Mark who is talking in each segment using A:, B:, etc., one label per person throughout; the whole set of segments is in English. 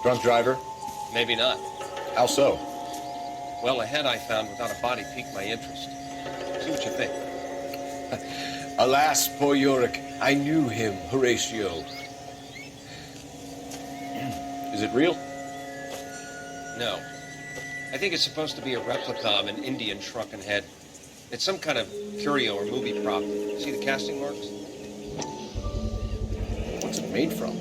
A: Drunk driver?
B: Maybe not.
A: How so?
B: Well, the head I found without a body piqued my interest. See what you think.
A: Alas, poor Yorick. I knew him, Horatio. Is it real?
B: No. I think it's supposed to be a replica of an Indian shrunken head. It's some kind of curio or movie prop. See the casting marks?
A: What's it made from?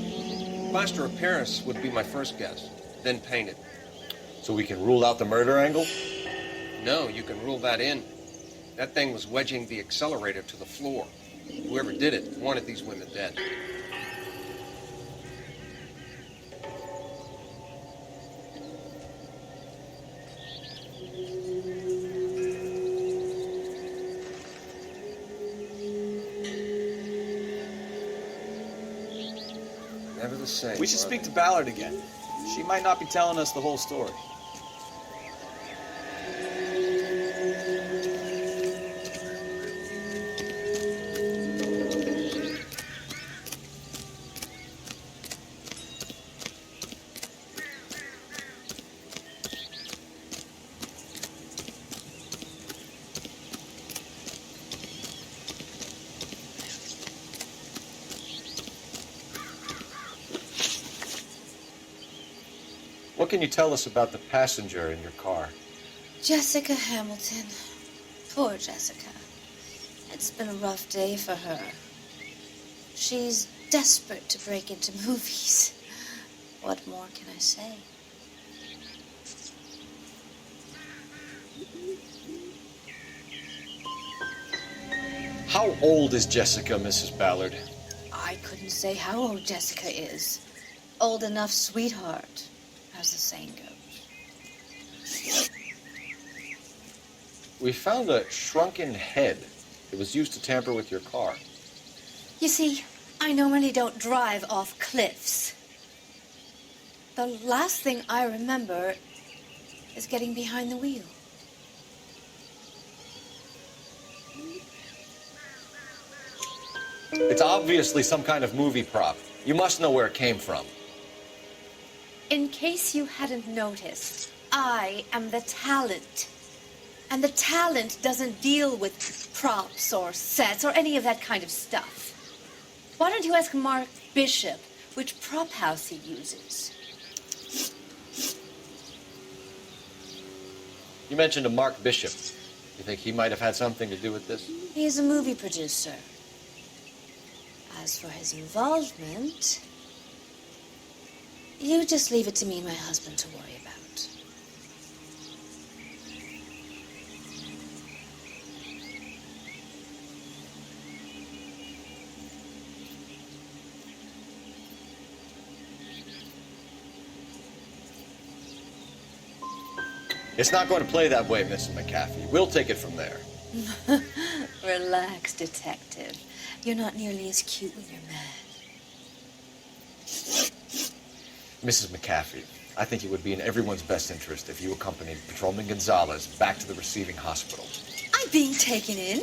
B: Plaster of Paris would be my first guess, then painted.
A: So we can rule out the murder angle?
B: No, you can rule that in. That thing was wedging the accelerator to the floor. Whoever did it wanted these women dead. Never the same.
C: We should speak to Ballard again. She might not be telling us the whole story.
A: What can you tell us about the passenger in your car?
D: Jessica Hamilton. Poor Jessica. It's been a rough day for her. She's desperate to break into movies. What more can I say?
A: How old is Jessica, Mrs. Ballard?
D: I couldn't say how old Jessica is. Old enough, sweetheart, as the saying goes.
A: We found a shrunken head. It was used to tamper with your car.
D: You see, I normally don't drive off cliffs. The last thing I remember is getting behind the wheel.
A: It's obviously some kind of movie prop. You must know where it came from.
D: In case you hadn't noticed, I am the talent. And the talent doesn't deal with props or sets or any of that kind of stuff. Why don't you ask Mark Bishop which prop house he uses?
A: You mentioned a Mark Bishop. You think he might have had something to do with this?
D: He's a movie producer. As for his involvement, you just leave it to me and my husband to worry about.
A: It's not going to play that way, Mrs. McAfee. We'll take it from there.
D: Relax, detective. You're not nearly as cute when you're mad.
A: Mrs. McAfee, I think it would be in everyone's best interest if you accompanied Patrolman Gonzalez back to the receiving hospital.
D: I'm being taken in?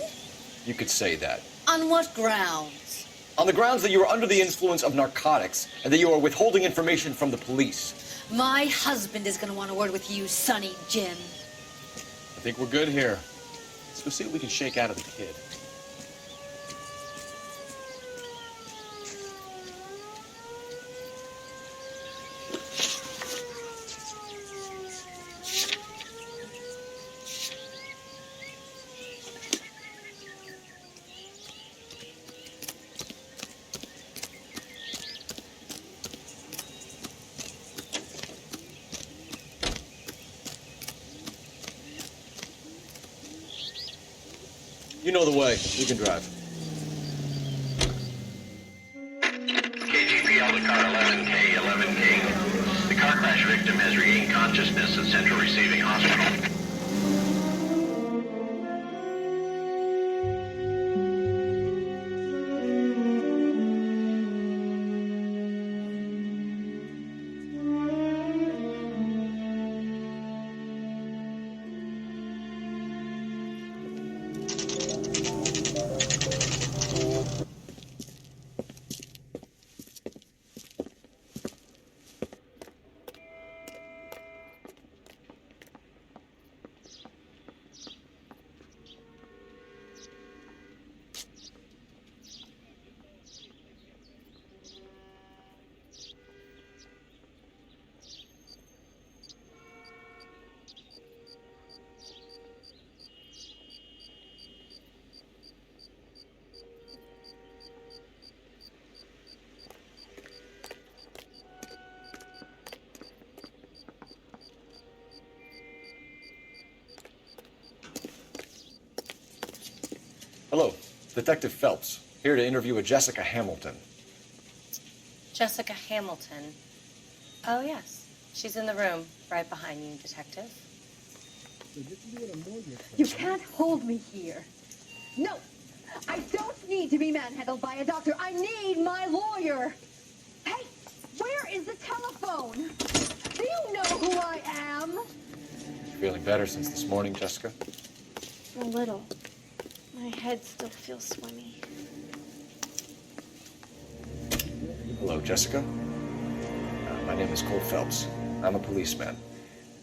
A: You could say that.
D: On what grounds?
A: On the grounds that you are under the influence of narcotics and that you are withholding information from the police.
D: My husband is going to want a word with you, Sonny Jim.
C: I think we're good here. Let's go see what we can shake out of the kid.
A: You know the way. You can drive.
E: KGPL to car 11K, 11K. The car crash victim has regained consciousness at Central Receiving Hospital.
A: Detective Phelps, here to interview a Jessica Hamilton.
F: Jessica Hamilton. Oh, yes. She's in the room, right behind you, Detective.
G: You can't hold me here. No, I don't need to be manhandled by a doctor. I need my lawyer. Hey, where is the telephone? Do you know who I am?
A: Feeling better since this morning, Jessica?
D: A little. My head still feels swimmy.
A: Hello, Jessica. My name is Cole Phelps. I'm a policeman.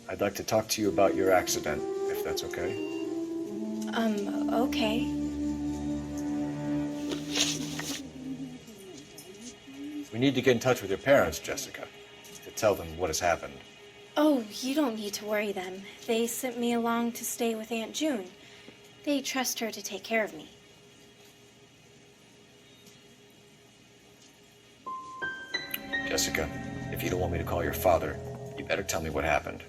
A: I'd like to talk to you about your accident, if that's okay.
D: Okay.
A: We need to get in touch with your parents, Jessica, to tell them what has happened.
D: Oh, you don't need to worry them. They sent me along to stay with Aunt June. They trust her to take care of me.
A: Jessica, if you don't want me to call your father, you better tell me what happened.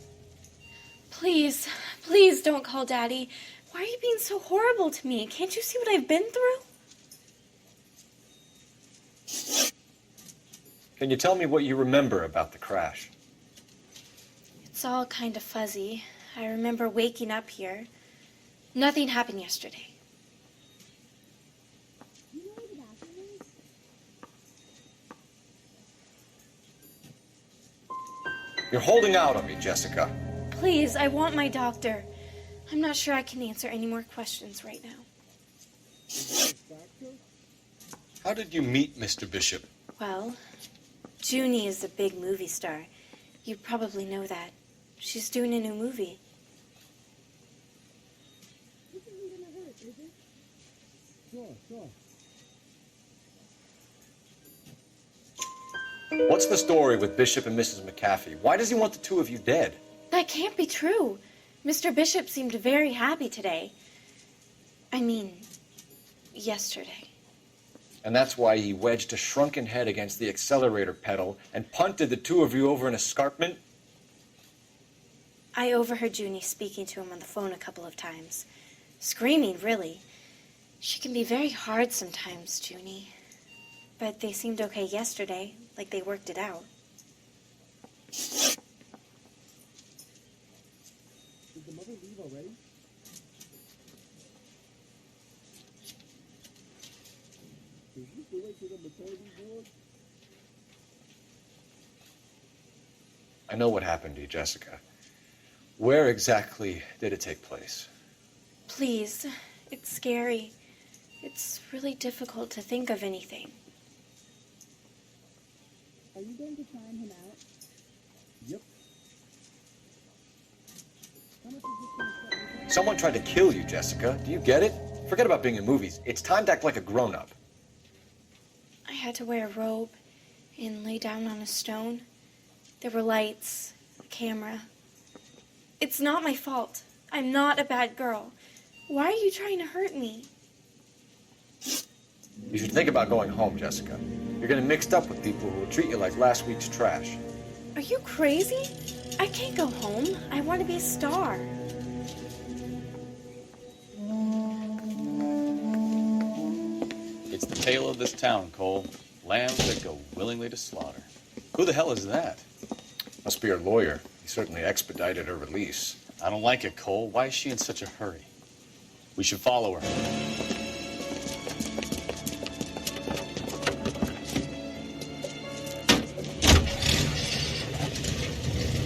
D: Please, please don't call Daddy. Why are you being so horrible to me? Can't you see what I've been through?
A: Can you tell me what you remember about the crash?
D: It's all kind of fuzzy. I remember waking up here. Nothing happened yesterday.
A: You're holding out on me, Jessica.
D: Please, I want my doctor. I'm not sure I can answer any more questions right now.
C: How did you meet Mr. Bishop?
D: Well, Junie is a big movie star. You probably know that. She's doing a new movie.
A: What's the story with Bishop and Mrs. McAfee? Why does he want the two of you dead?
D: That can't be true. Mr. Bishop seemed very happy today. I mean, yesterday.
A: And that's why he wedged a shrunken head against the accelerator pedal and punted the two of you over an escarpment?
D: I overheard Junie speaking to him on the phone a couple of times. Screaming, really. She can be very hard sometimes, Junie. But they seemed okay yesterday, like they worked it out.
H: Did the mother leave already? Did you go right to the maternity ward?
A: I know what happened to you, Jessica. Where exactly did it take place?
D: Please, it's scary. It's really difficult to think of anything.
H: Are you going to time him out? Yep. How much is this going to set me?
A: Someone tried to kill you, Jessica. Do you get it? Forget about being in movies. It's time to act like a grown-up.
D: I had to wear a robe and lay down on a stone. There were lights, a camera. It's not my fault. I'm not a bad girl. Why are you trying to hurt me?
A: You should think about going home, Jessica. You're getting mixed up with people who will treat you like last week's trash.
D: Are you crazy? I can't go home. I want to be a star.
C: It's the tale of this town, Cole. Lambs that go willingly to slaughter. Who the hell is that?
A: Must be her lawyer. He certainly expedited her release.
C: I don't like it, Cole. Why is she in such a hurry? We should follow her.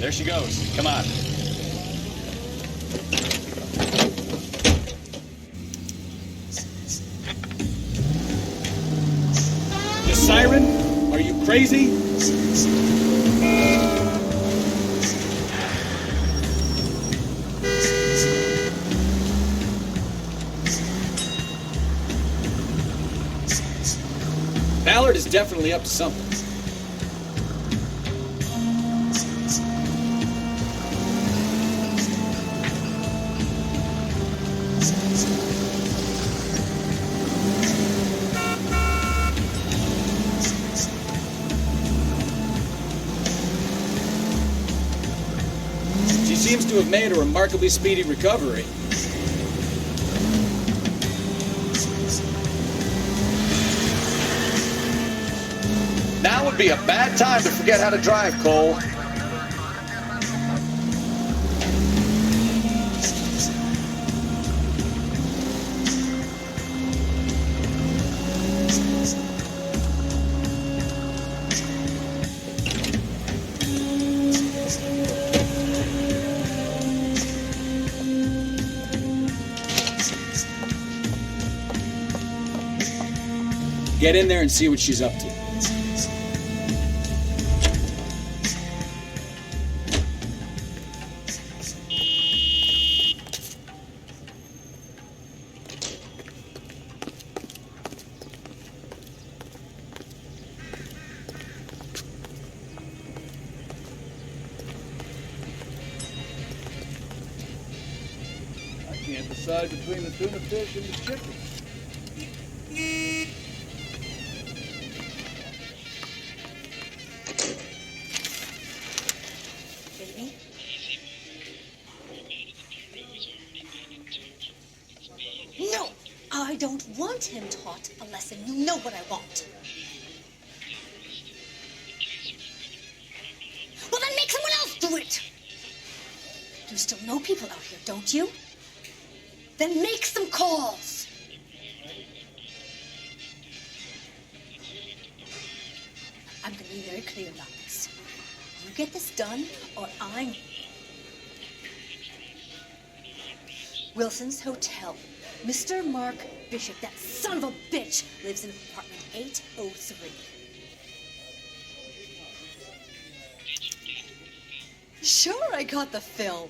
C: There she goes. Come on.
I: The siren? Are you crazy? Ballard is definitely up to something. She seems to have made a remarkably speedy recovery.
C: would be a bad time to forget how to drive, Cole.
I: Get in there and see what she's up to. I can't decide between the tuna fish and the chicken.
D: Baby? No! I don't want him taught a lesson. You know what I want. Well, then make someone else do it! You still know people out here, don't you? Then make some calls. I'm going to be very clear about this. You get this done, or I'm... Wilson's Hotel. Mr. Mark Bishop, that son of a bitch, lives in apartment 803. Sure, I got the film.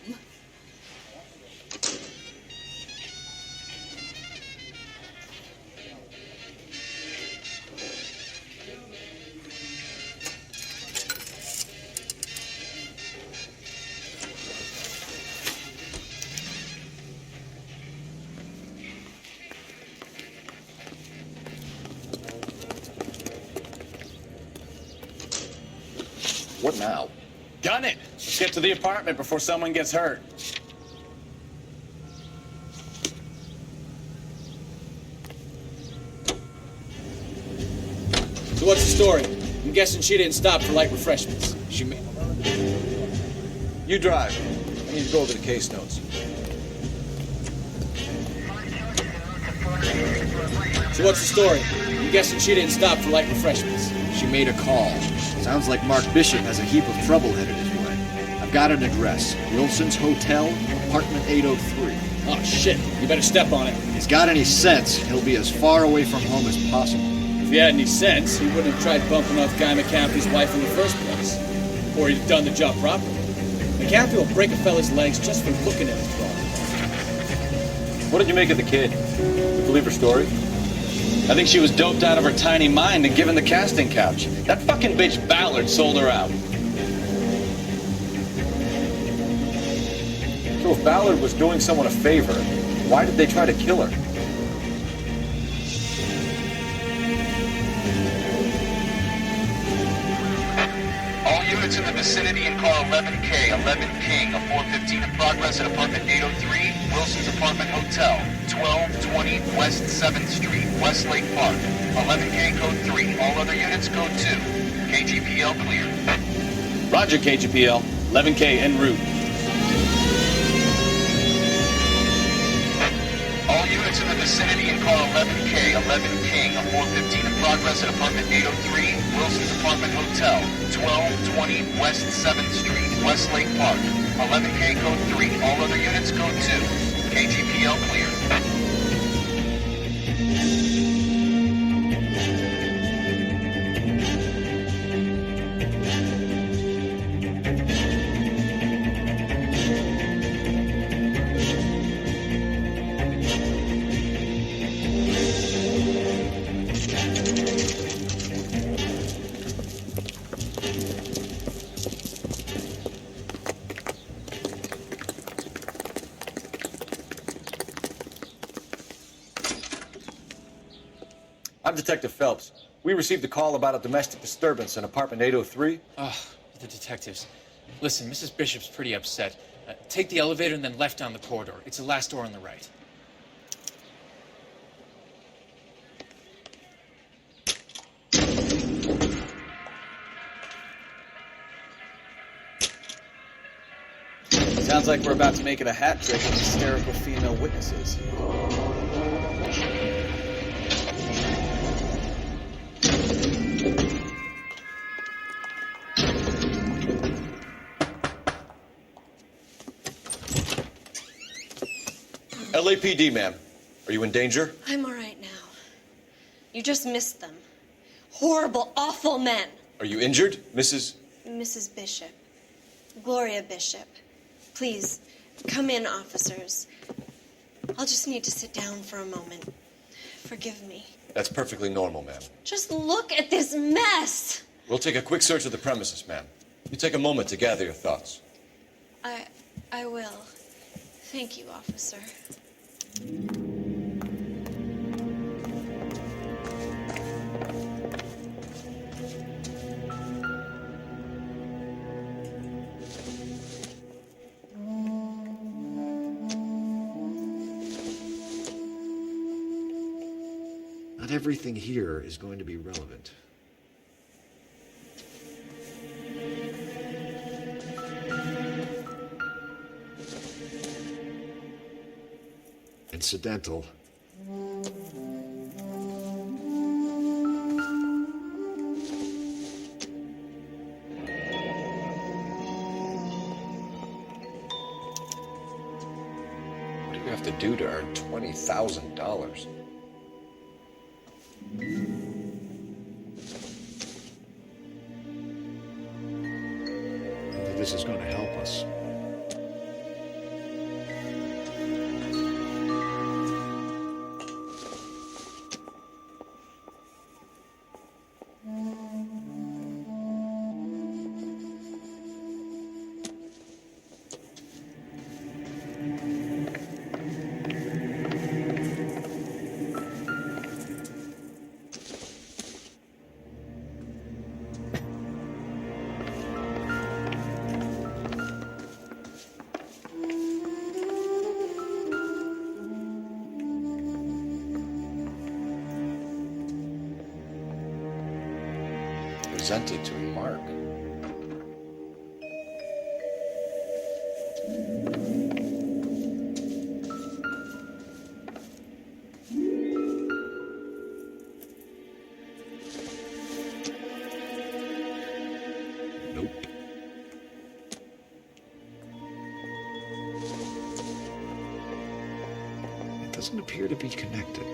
C: What now? Gun it! Let's get to the apartment before someone gets hurt.
I: So what's the story? I'm guessing she didn't stop for light refreshments.
C: She may...
A: You drive. I need to go over the case notes.
I: So what's the story? I'm guessing she didn't stop for light refreshments.
A: She made a call. Sounds like Mark Bishop has a heap of trouble headed his way. I've got an address. Wilson's Hotel, apartment 803.
I: Oh, shit. You better step on it.
A: If he's got any sense, he'll be as far away from home as possible.
I: If he had any sense, he wouldn't have tried bumping off Guy McCaffrey's wife in the first place. Or he'd have done the job properly. McCaffrey will break a fella's legs just for looking at his dog.
C: What did you make of the kid? You believe her story? I think she was doped out of her tiny mind and given the casting couch. That fucking bitch Ballard sold her out.
A: So if Ballard was doing someone a favor, why did they try to kill her?
E: All units in the vicinity in car 11K, 11 King, a 415 in progress at apartment 803, Wilson's Apartment Hotel, 1220 West 7th Street, Westlake Park. 11K code 3. All other units code 2. KGPL clear.
C: Roger, KGPL. 11K en route.
E: All units in the vicinity in car 11K, 11 King, a 415 in progress at apartment 803, Wilson's Apartment Hotel, 1220 West 7th Street, Westlake Park. 11K code 3. All other units code 2. KGPL clear.
A: I'm Detective Phelps. We received a call about a domestic disturbance in apartment 803.
J: The detectives. Listen, Mrs. Bishop's pretty upset. Take the elevator and then left down the corridor. It's the last door on the right.
C: Sounds like we're about to make it a hat trick of hysterical female witnesses.
A: LAPD, ma'am. Are you in danger?
F: I'm all right now. You just missed them. Horrible, awful men.
A: Are you injured, Mrs.?
F: Mrs. Bishop. Gloria Bishop. Please, come in, officers. I'll just need to sit down for a moment. Forgive me.
A: That's perfectly normal, ma'am.
F: Just look at this mess!
A: We'll take a quick search of the premises, ma'am. You take a moment to gather your thoughts.
F: I will. Thank you, officer.
A: Not everything here is going to be relevant. Incidental. What do you have to do to earn $20,000? Whether this is going to help us. Presented to Mark. Nope. It doesn't appear to be connected.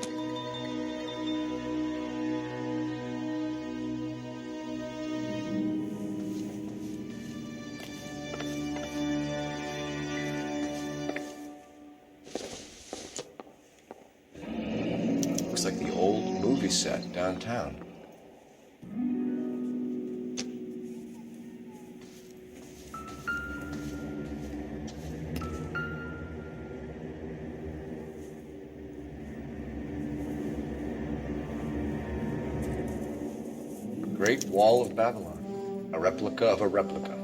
A: Looks like the old movie set downtown. Great Wall of Babylon, a replica of a replica.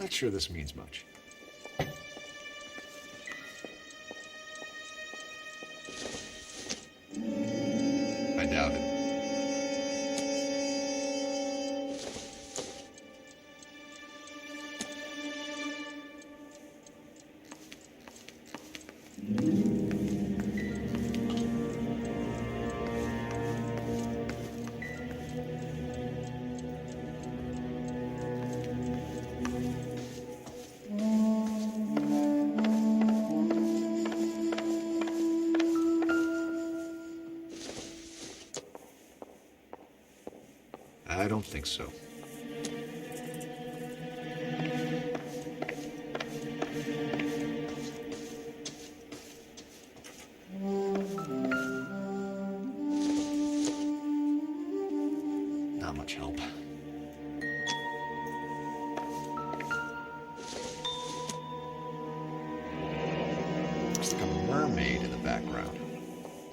A: Not sure this means much. I doubt it. I don't think so. Not much help.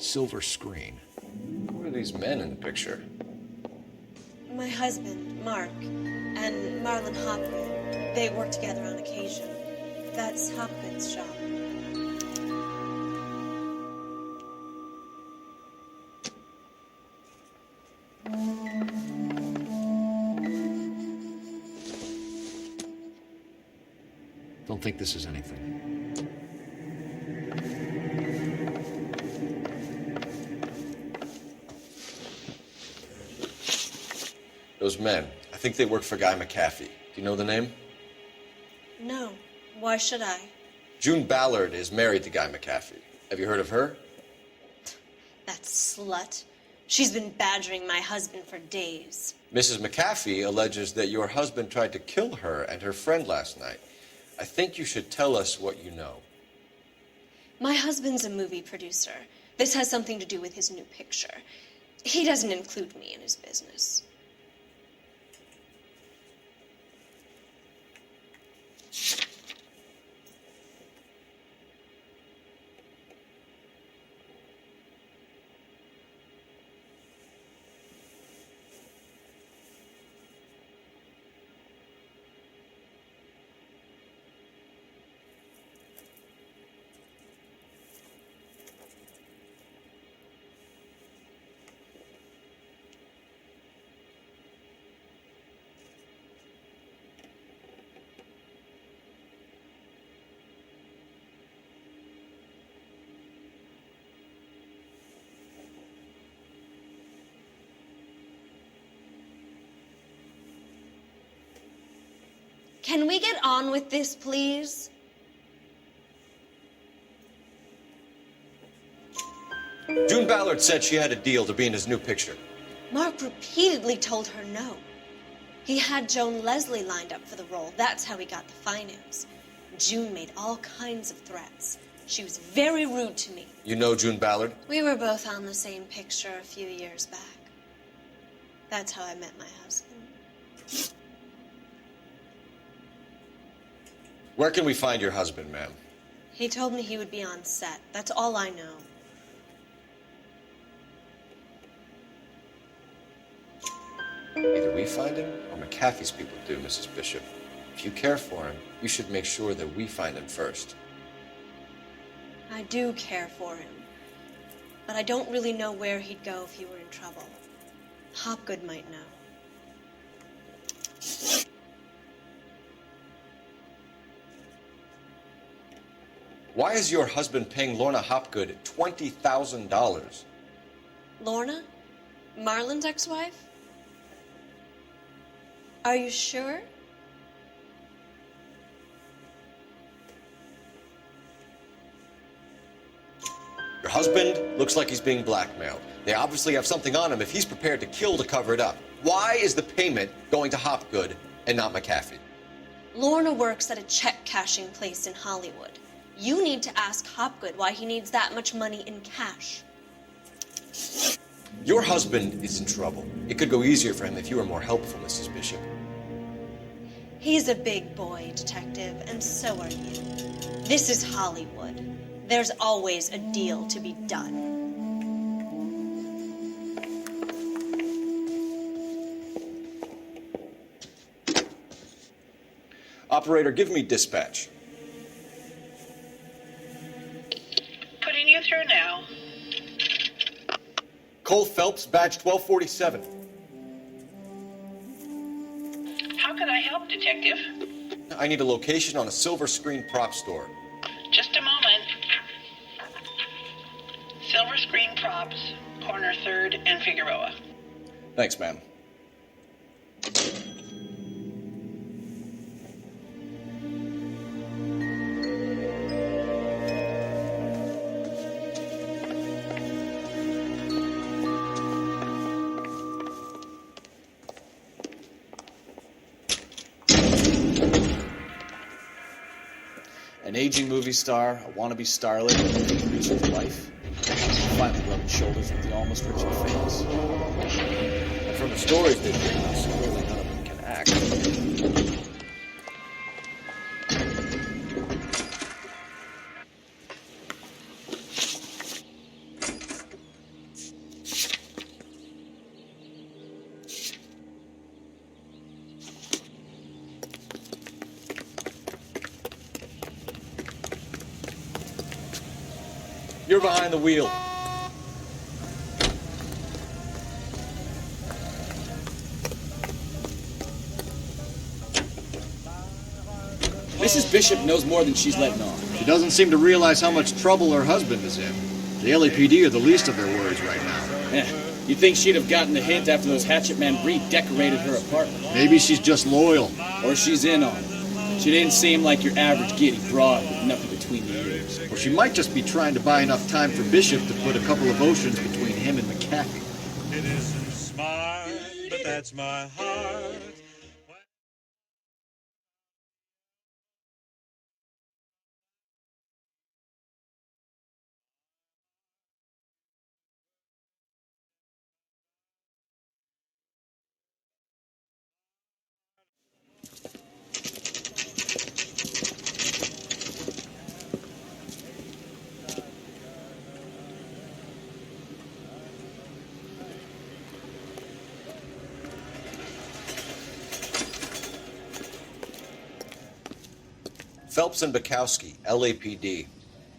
A: silver screen. Who are these men in the picture?
F: My husband, Mark, and Marlon Hopgood. They work together on occasion. That's Hopgood's shop.
A: Don't think this is anything. Those men, I think they work for Guy McAfee. Do you know the name?
F: No. Why should I?
A: June Ballard is married to Guy McAfee. Have you heard of her?
F: That slut. She's been badgering my husband for days.
A: Mrs. McAfee alleges that your husband tried to kill her and her friend last night. I think you should tell us what you know.
F: My husband's a movie producer. This has something to do with his new picture. He doesn't include me in his business. Can we get on with this, please?
A: June Ballard said she had a deal to be in his new picture.
F: Mark repeatedly told her no. He had Joan Leslie lined up for the role. That's how he got the finance. June made all kinds of threats. She was very rude to me.
A: You know June Ballard?
F: We were both on the same picture a few years back. That's how I met my husband.
A: Where can we find your husband, ma'am?
F: He told me he would be on set. That's all I know.
A: Either we find him or McAfee's people do, Mrs. Bishop. If you care for him, you should make sure that we find him first.
F: I do care for him. But I don't really know where he'd go if he were in trouble. Hopgood might know.
A: Why is your husband paying Lorna Hopgood $20,000?
F: Lorna? Marlon's ex-wife? Are you sure?
A: Your husband looks like he's being blackmailed. They obviously have something on him if he's prepared to kill to cover it up. Why is the payment going to Hopgood and not McAfee?
F: Lorna works at a check-cashing place in Hollywood. You need to ask Hopgood why he needs that much money in cash.
A: Your husband is in trouble. It could go easier for him if you were more helpful, Mrs. Bishop.
F: He's a big boy, Detective, and so are you. This is Hollywood. There's always a deal to be done.
A: Operator, give me dispatch.
K: Putting you through now.
A: Cole Phelps, badge 1247.
K: How can I help, Detective?
A: I need a location on a silver screen prop store.
K: Just a moment. Silver Screen Props, corner 3rd and Figueroa.
A: Thanks, ma'am.
I: An aging movie star, a wannabe starlet, a producer's wife, finally rubbing shoulders with the almost rich and famous.
A: And from the stories they've given us, clearly none of them can act.
C: You're behind the wheel.
I: Mrs. Bishop knows more than she's letting on.
L: She doesn't seem to realize how much trouble her husband is in. The LAPD are the least of their worries right now.
I: You'd think she'd have gotten the hint after those hatchet men redecorated her apartment.
L: Maybe she's just loyal.
I: Or she's in on it. She didn't seem like your average giddy broad with nothing between the ears.
L: Or she might just be trying to buy enough time for Bishop to put a couple of oceans between him and McAfee.
M: It isn't smart, but that's my heart.
B: Phelps and Bukowski, LAPD.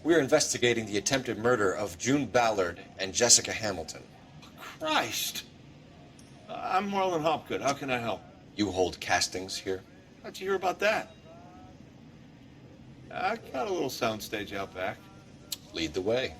B: We're investigating the attempted murder of June Ballard and Jessica Hamilton.
N: Christ! I'm Marlon Hopgood. How can I help?
B: You hold castings here?
N: How'd you hear about that? I got a little soundstage out back.
B: Lead the way.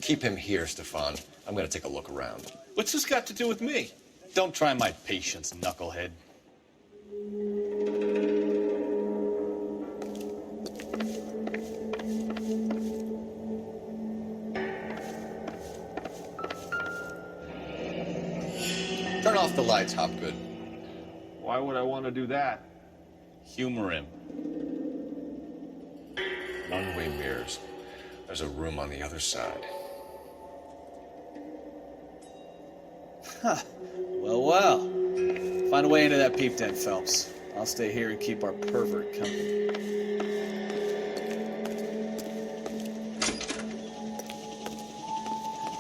B: Keep him here, Stefan. I'm gonna take a look around.
N: What's this got to do with me?
C: Don't try my patience, knucklehead.
B: Turn off the lights, Hopgood.
N: Why would I want to do that?
C: Humor him.
B: One-way mirrors. There's a room on the other side.
I: Huh. Well. Find a way into that peep den, Phelps. I'll stay here and keep our pervert company.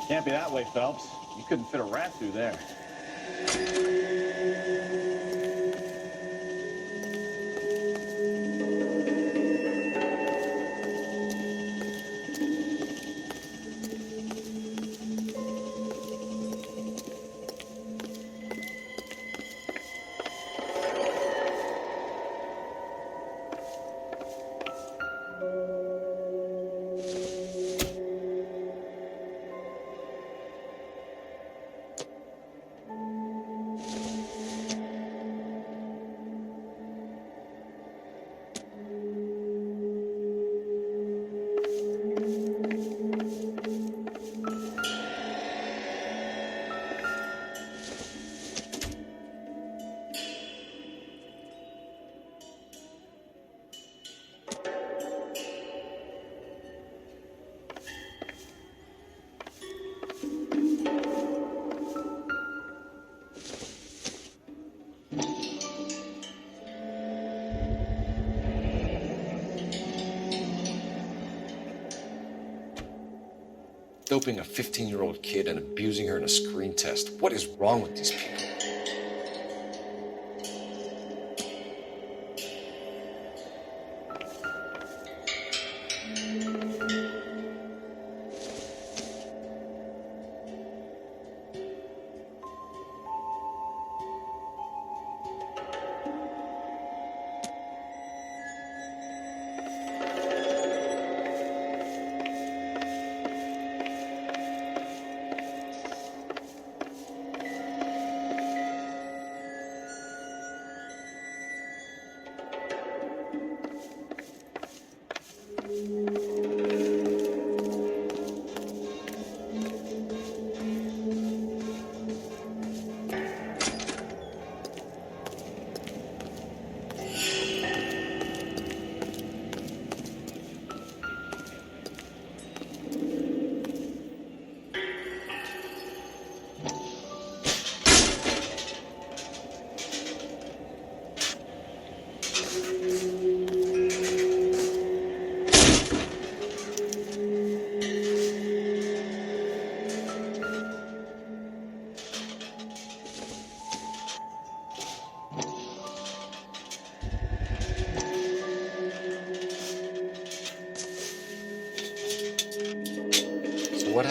C: Can't be that way, Phelps. You couldn't fit a rat through there.
B: Doping a 15-year-old kid and abusing her in a screen test. What is wrong with these people?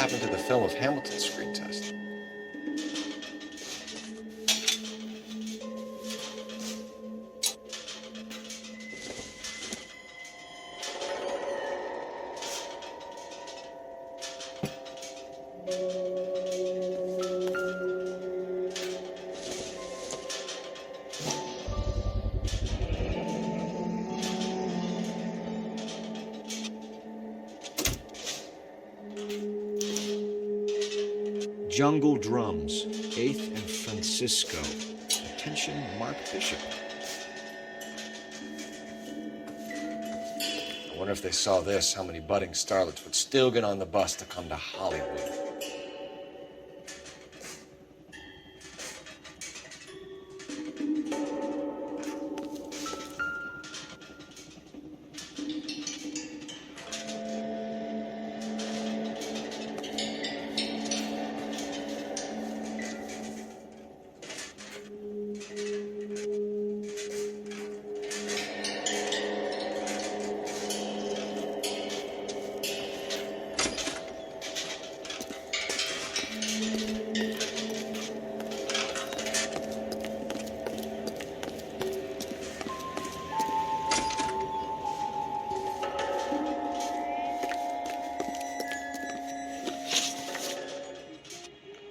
A: happened to the film of Hamilton's screen test?
L: Jungle Drums, 8th and Francisco. Attention, Mark Bishop.
A: I wonder if they saw this, how many budding starlets would still get on the bus to come to Hollywood.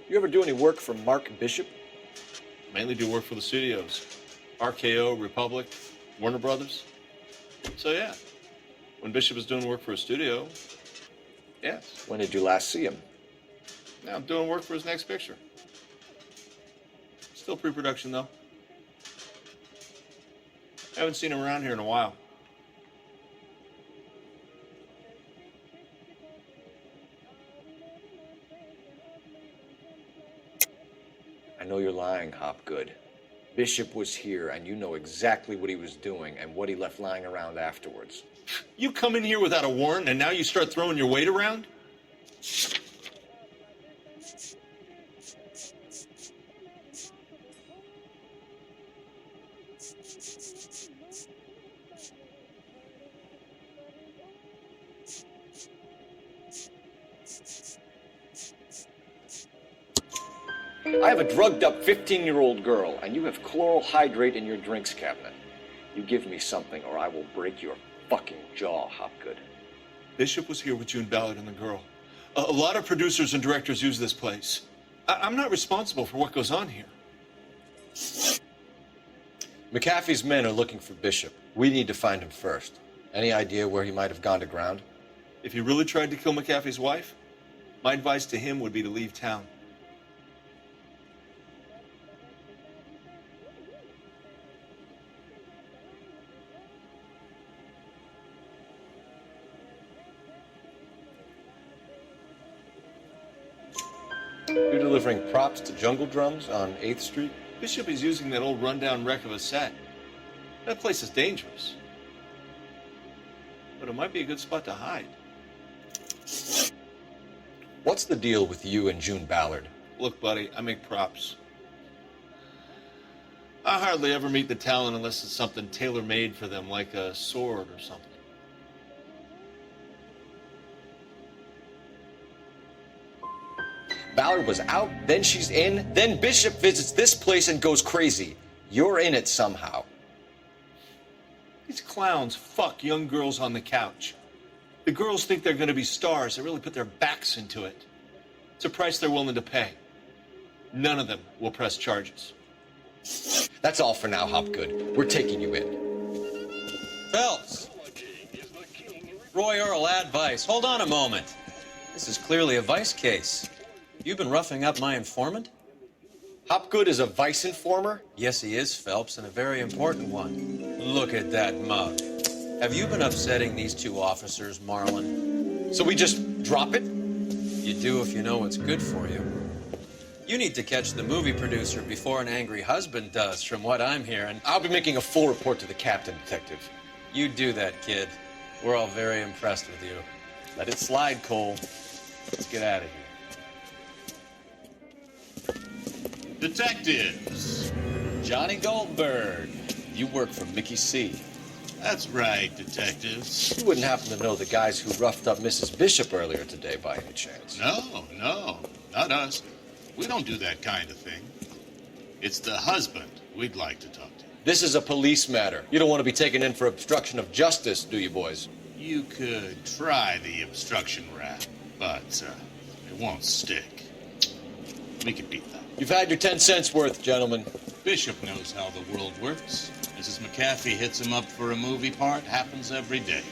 A: You ever do any work for Mark Bishop?
N: Mainly do work for the studios. RKO, Republic, Warner Brothers. So yeah, when Bishop was doing work for a studio, yes.
A: When did you last see him?
N: Now I'm doing work for his next picture. Still pre-production though. Haven't seen him around here in a while.
A: I know you're lying, Hopgood. Bishop was here, and you know exactly what he was doing and what he left lying around afterwards.
N: You come in here without a warrant, and now you start throwing your weight around?
A: I have a drugged-up 15-year-old girl, and you have chloral hydrate in your drinks cabinet. You give me something, or I will break your fucking jaw, Hopgood.
N: Bishop was here with June Ballard and the girl. A lot of producers and directors use this place. I'm not responsible for what goes on here.
A: McAfee's men are looking for Bishop. We need to find him first. Any idea where he might have gone to ground?
N: If he really tried to kill McAfee's wife, my advice to him would be to leave town.
A: You're delivering props to Jungle Drums on 8th Street?
N: Bishop is using that old rundown wreck of a set. That place is dangerous. But it might be a good spot to hide.
A: What's the deal with you and June Ballard?
N: Look, buddy, I make props. I hardly ever meet the talent unless it's something tailor-made for them, like a sword or something.
A: Ballard was out, then she's in, then Bishop visits this place and goes crazy. You're in it somehow.
N: These clowns fuck young girls on the couch. The girls think they're going to be stars. They really put their backs into it. It's a price they're willing to pay. None of them will press charges.
A: That's all for now, Hopgood. We're taking you in.
C: Phelps! Roy Earl, advice. Hold on a moment. This is clearly a vice case. You've been roughing up my informant?
A: Hopgood is a vice informer?
C: Yes, he is, Phelps, and a very important one. Look at that mug. Have you been upsetting these two officers, Marlin?
A: So we just drop it?
C: You do if you know what's good for you. You need to catch the movie producer before an angry husband does, from what I'm hearing.
A: I'll be making a full report to the captain, Detective.
C: You do that, kid. We're all very impressed with you. Let it slide, Cole. Let's get out of here.
O: Detectives.
C: Johnny Goldberg. You work for Mickey C.
O: That's right, detectives.
A: You wouldn't happen to know the guys who roughed up Mrs. Bishop earlier today by any chance?
O: No, not us. We don't do that kind of thing. It's the husband we'd like to talk to.
A: This is a police matter. You don't want to be taken in for obstruction of justice, do you, boys?
O: You could try the obstruction rap, but it won't stick. We could beat that.
A: You've had your 10 cents worth, gentlemen.
O: Bishop knows how the world works. Mrs. McAfee hits him up for a movie part. Happens every day.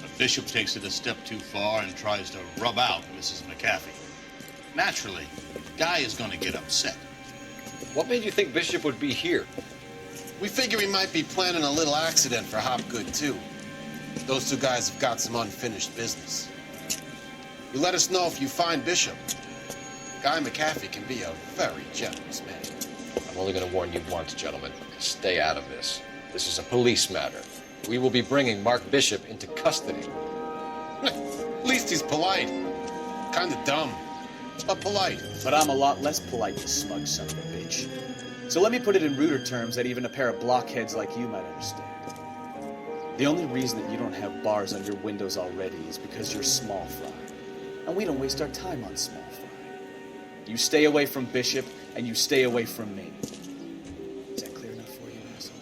O: But Bishop takes it a step too far and tries to rub out Mrs. McAfee. Naturally, the guy is going to get upset.
A: What made you think Bishop would be here?
P: We figure he might be planning a little accident for Hopgood, too. Those two guys have got some unfinished business. You let us know if you find Bishop. Guy McAfee can be a very generous man.
A: I'm only going to warn you once, gentlemen. Stay out of this. This is a police matter. We will be bringing Mark Bishop into custody.
P: At least he's polite. Kind of dumb, but polite.
I: But I'm a lot less polite, you smug son of a bitch. So let me put it in ruder terms that even a pair of blockheads like you might understand. The only reason that you don't have bars on your windows already is because you're small fry. And we don't waste our time on small fry. You stay away from Bishop, and you stay away from me. Is that clear enough for you, asshole?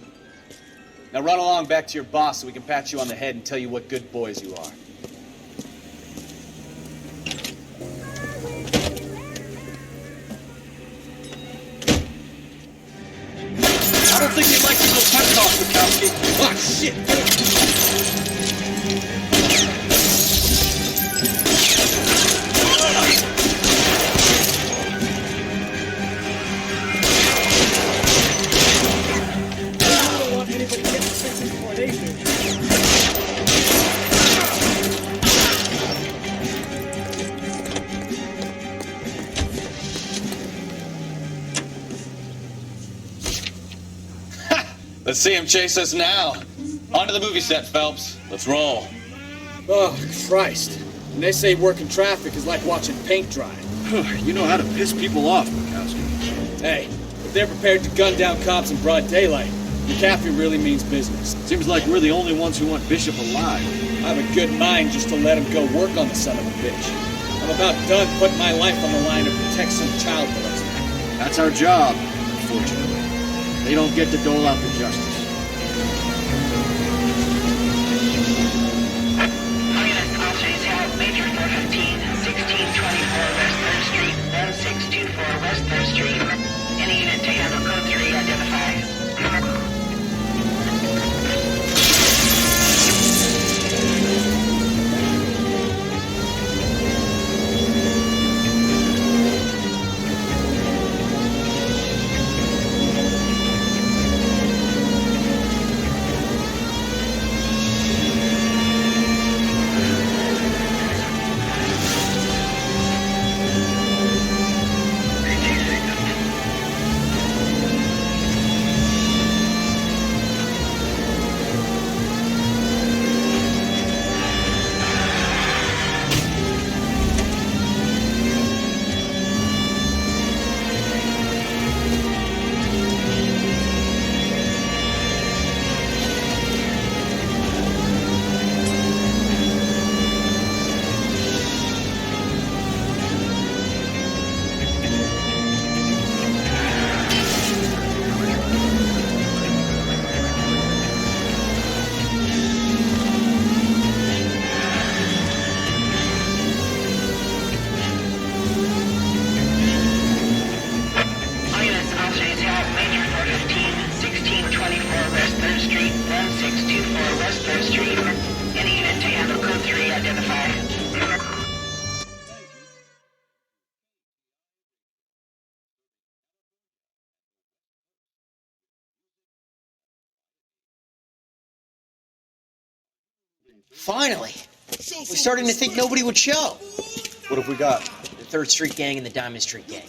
I: Now run along back to your boss so we can pat you on the head and tell you what good boys you are.
C: I don't think you'd like to go pep talk, Bukowski. Oh, shit!
I: I don't want anybody getting senses before they do.
C: Let's see him chase us now. Onto the movie set, Phelps. Let's roll.
I: Oh, Christ. When they say working traffic is like watching paint dry.
L: You know how to piss people off, Bukowski.
I: Hey, if they're prepared to gun down cops in broad daylight, McAfee really means business.
L: Seems like we're the only ones who want Bishop alive.
I: I have a good mind just to let him go work on the son of a bitch. I'm about done putting my life on the line to protect some child molester.
L: That's our job, unfortunately. They don't get to dole out the justice.
K: Officers have Major 415, 1624 West 3rd Street, 1624 West 3rd Street. Any unit to handle code 3, identify.
Q: Finally! We're starting to think nobody would show.
A: What have we got?
Q: The 3rd Street Gang and the Diamond Street Gang.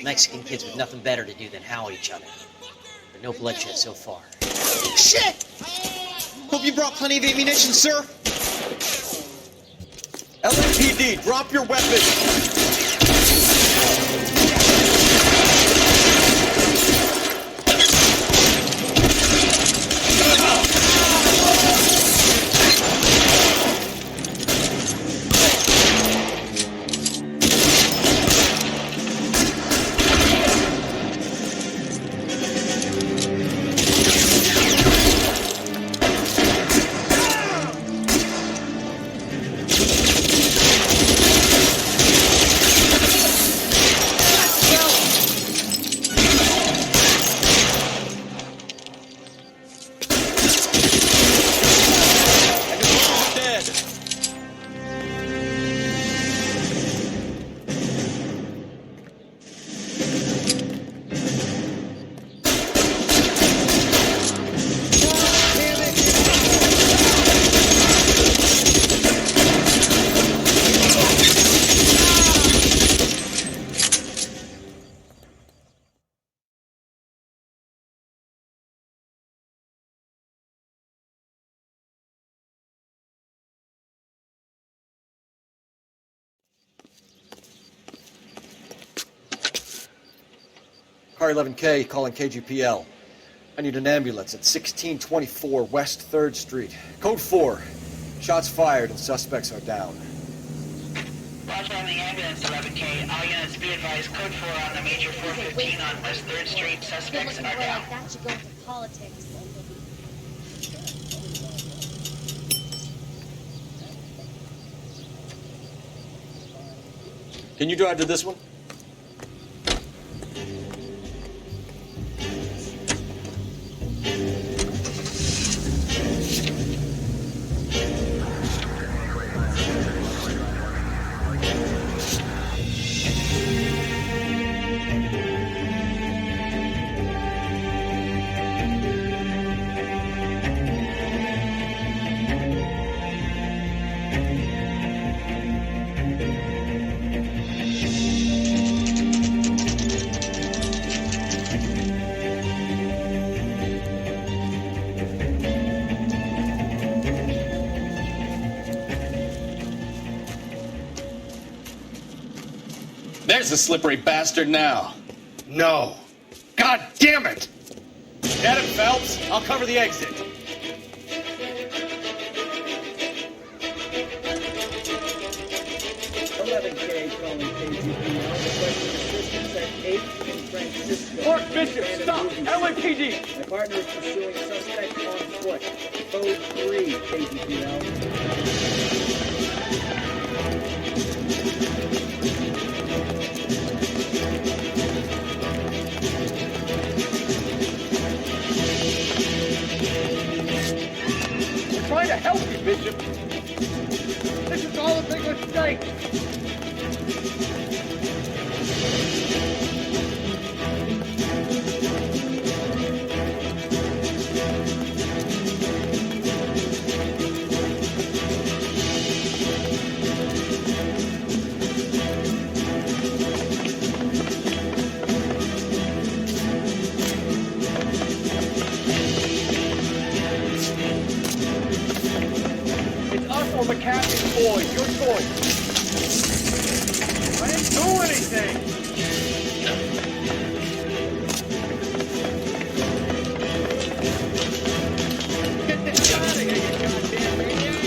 Q: Mexican kids with nothing better to do than howl at each other. But no bloodshed so far.
R: Shit! Hope you brought plenty of ammunition, sir.
A: LAPD, drop your weapons!
I: Car 11K calling KGPL. I need an ambulance at 1624 West 3rd Street. Code 4. Shots fired and suspects are down.
K: Roger on the ambulance, 11K. All units be advised, code 4 on the major 415 on West 3rd Street. Suspects are down.
F: Like that should go into politics.
I: Can you drive to this one?
C: There's the slippery bastard now.
I: No. God damn it! Get him, Phelps. I'll cover the exit.
S: Mark Bishop, stop! LAPD! My partner is pursuing suspect on foot. Code 3, KGPL. Trying to help you, Bishop. This is all a big mistake. Or McCaffrey's boys, your choice. I didn't do anything. Get this out of here, you goddamn maniac.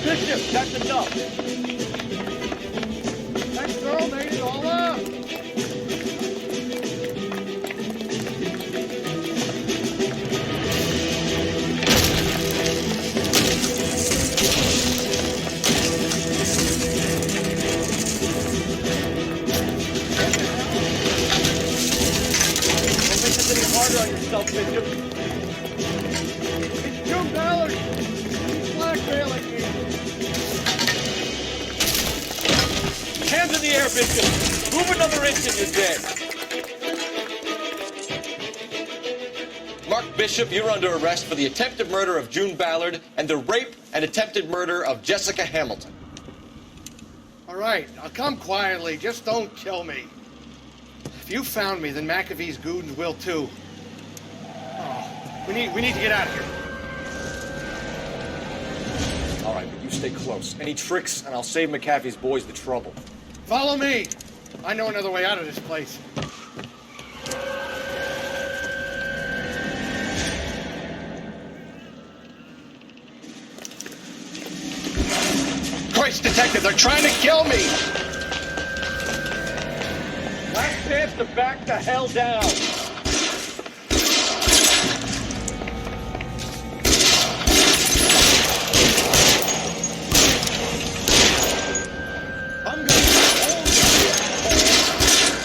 S: Bishop, that's enough. That girl made it all up. Harder on yourself, Bishop. It's June Ballard. He's blackmailing me.
C: Hands in the air, Bishop. Move another inch and you're dead. Mark Bishop, you're under arrest for the attempted murder of June Ballard and the rape and attempted murder of Jessica Hamilton.
S: All right, I'll come quietly. Just don't kill me. If you found me, then McAfee's goons will too. Oh, we need to get out of here.
I: All right, but you stay close. Any tricks, and I'll save McAfee's boys the trouble.
S: Follow me. I know another way out of this place. Christ, detective, they're trying to kill me! Last chance to back the hell down.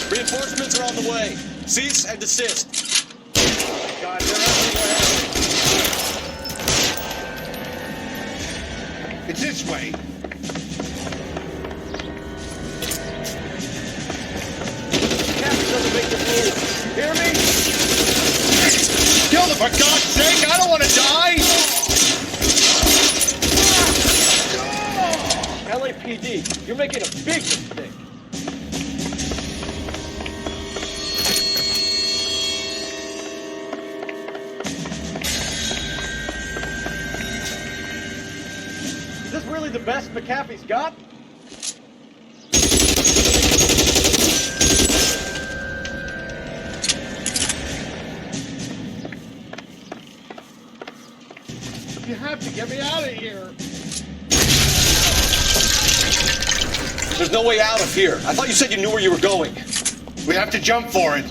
C: Reinforcements are on the way. Cease and desist.
S: God, they're everywhere. It's this way. Captain doesn't make the move. You hear me? Kill them, for God's sake! I don't want to die! LAPD, you're making a big mistake. the best McAfee's got? You have to get me out of here.
C: There's no way out of here. I thought you said you knew where you were going.
S: We have to jump for it.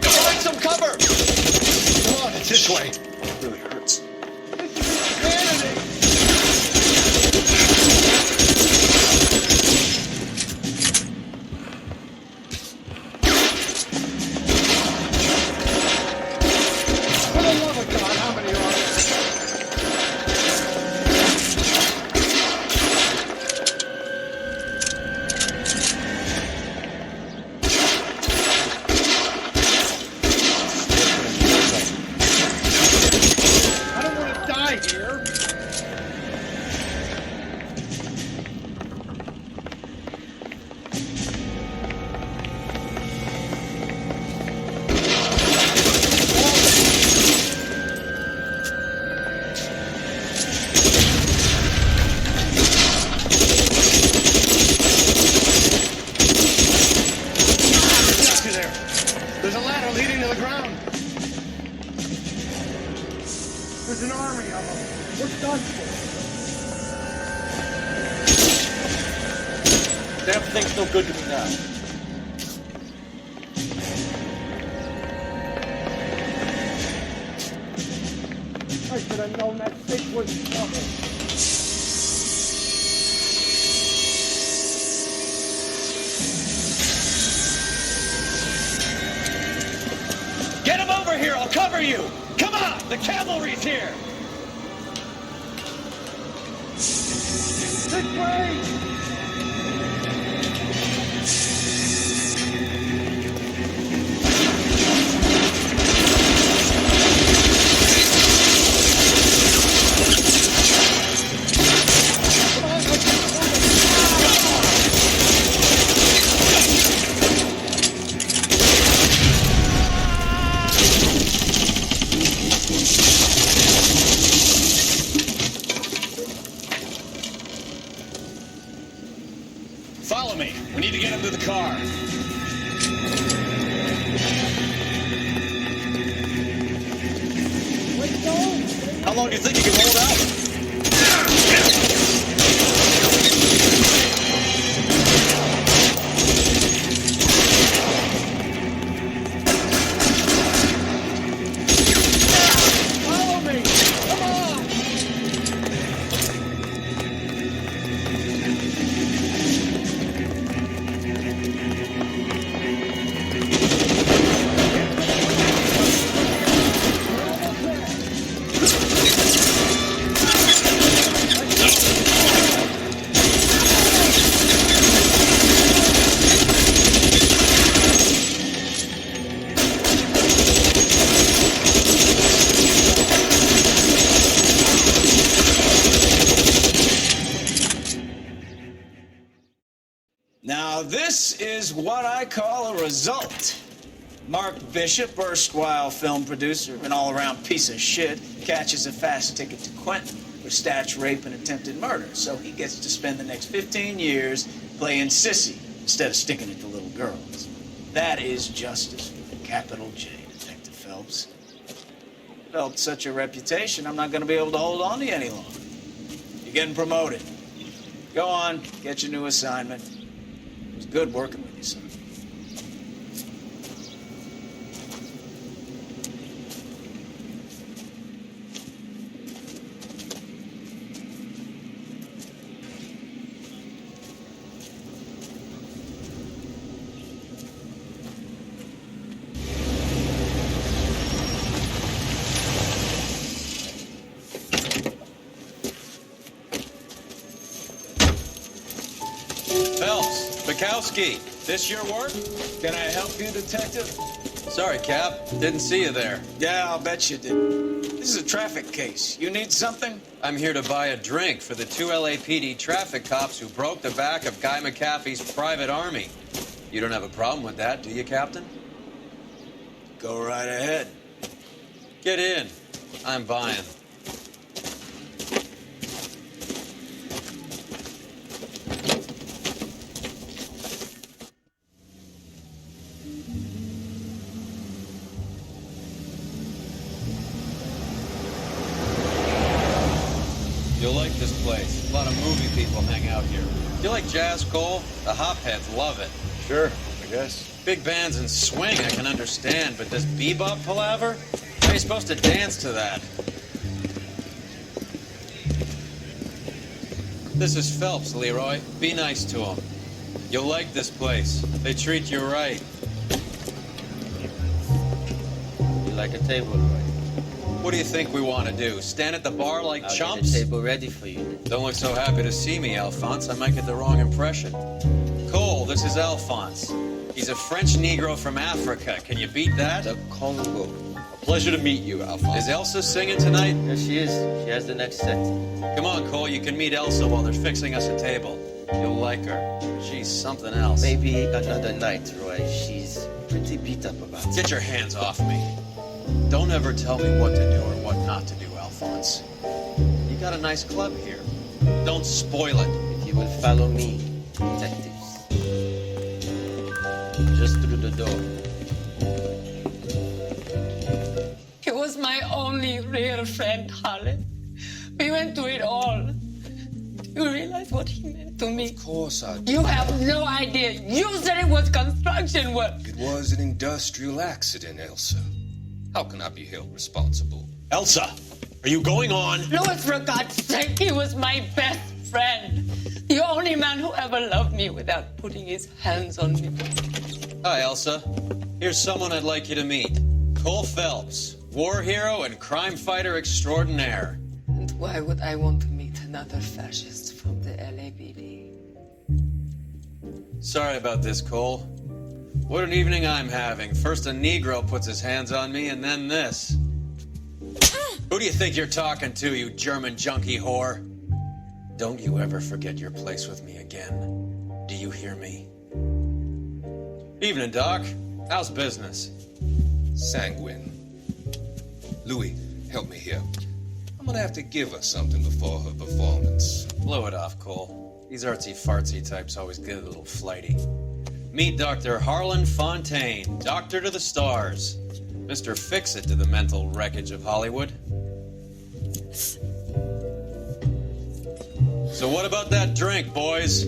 C: Find some cover!
S: Come on, it's this way.
C: It really hurts.
S: For the love of God, how many are there? I don't want to die here. Got you there. There's a ladder leading to the ground. There's an army of them. We're done for.
C: Damn thing's no good to me now.
S: I should have known that stick was trouble.
C: Get him over here, I'll cover you! Come on, the cavalry's here!
S: This way!
C: Follow me. We need to get him to the car. How long do you think you can hold out?
S: Follow me! Come on!
I: Now, this is what I call a result. Mark Bishop, erstwhile film producer, an all-around piece of shit, catches a fast ticket to Quentin for statch, rape, and attempted murder. So he gets to spend the next 15 years playing sissy instead of sticking it to little girls. That is justice with a capital J, Detective Phelps. Developed such a reputation, I'm not going to be able to hold on to you any longer. You're getting promoted. Go on, get your new assignment. It was good working with you, son.
C: Phelps, Bukowski, this your work?
I: Can I help you, Detective?
C: Sorry, Cap. Didn't see you there.
I: Yeah, I'll bet you did. This is a traffic case. You need something?
B: I'm here to buy a drink for the 2 LAPD traffic cops who broke the back of Guy McAfee's private army. You don't have a problem with that, do you, Captain?
I: Go right ahead.
C: Get in. I'm buying. You'll like this place. A lot of movie people hang out here. You like jazz, Cole? The hopheads love it.
A: Sure, I guess.
C: Big bands and swing I can understand, but this bebop palaver? How are you supposed to dance to that? This is Phelps, Leroy. Be nice to him. You'll like this place. They treat you right.
Q: You like a table, Roy?
C: What do you think we want to do? Stand at the bar like
Q: I'll
C: chumps?
Q: get a table ready for you.
C: Don't look so happy to see me, Alphonse. I might get the wrong impression. Cole, this is Alphonse. He's a French Negro from Africa. Can you beat that?
Q: The Congo.
C: A pleasure to meet you, Alphonse. Is Elsa singing tonight?
Q: Yes, she is. She has the next set.
C: Come on, Cole. You can meet Elsa while they're fixing us a table. You'll like her. She's something else.
Q: Maybe another night, Roy. She's pretty beat up about it.
C: Get your hands off me. Don't ever tell me what to do or what not to do, Alphonse. You got a nice club here. Don't spoil it.
Q: If you will follow me, detectives. Just through the door.
T: He was my only real friend, Harlan. We went through it all. Do you realize what he meant to me?
U: Of course I do.
T: You have no idea. You said it was construction work.
U: It was an industrial accident, Elsa. How can I be held responsible?
C: Elsa, are you going on?
T: Louis, for God's sake, he was my best friend. The only man who ever loved me without putting his hands on me.
C: Hi, Elsa. Here's someone I'd like you to meet. Cole Phelps, war hero and crime fighter extraordinaire.
T: And why would I want to meet another fascist from the LAPD?
C: Sorry about this, Cole. What an evening I'm having. First a Negro puts his hands on me, and then this. Who do you think you're talking to, you German junkie whore? Don't you ever forget your place with me again. Do you hear me? Evening, Doc. How's business?
U: Sanguine. Louis, help me here. I'm gonna have to give her something before her performance.
C: Blow it off, Cole. These artsy-fartsy types always get a little flighty. Meet Dr. Harlan Fontaine, doctor to the stars. Mr. Fix-It to the mental wreckage of Hollywood. So what about that drink, boys?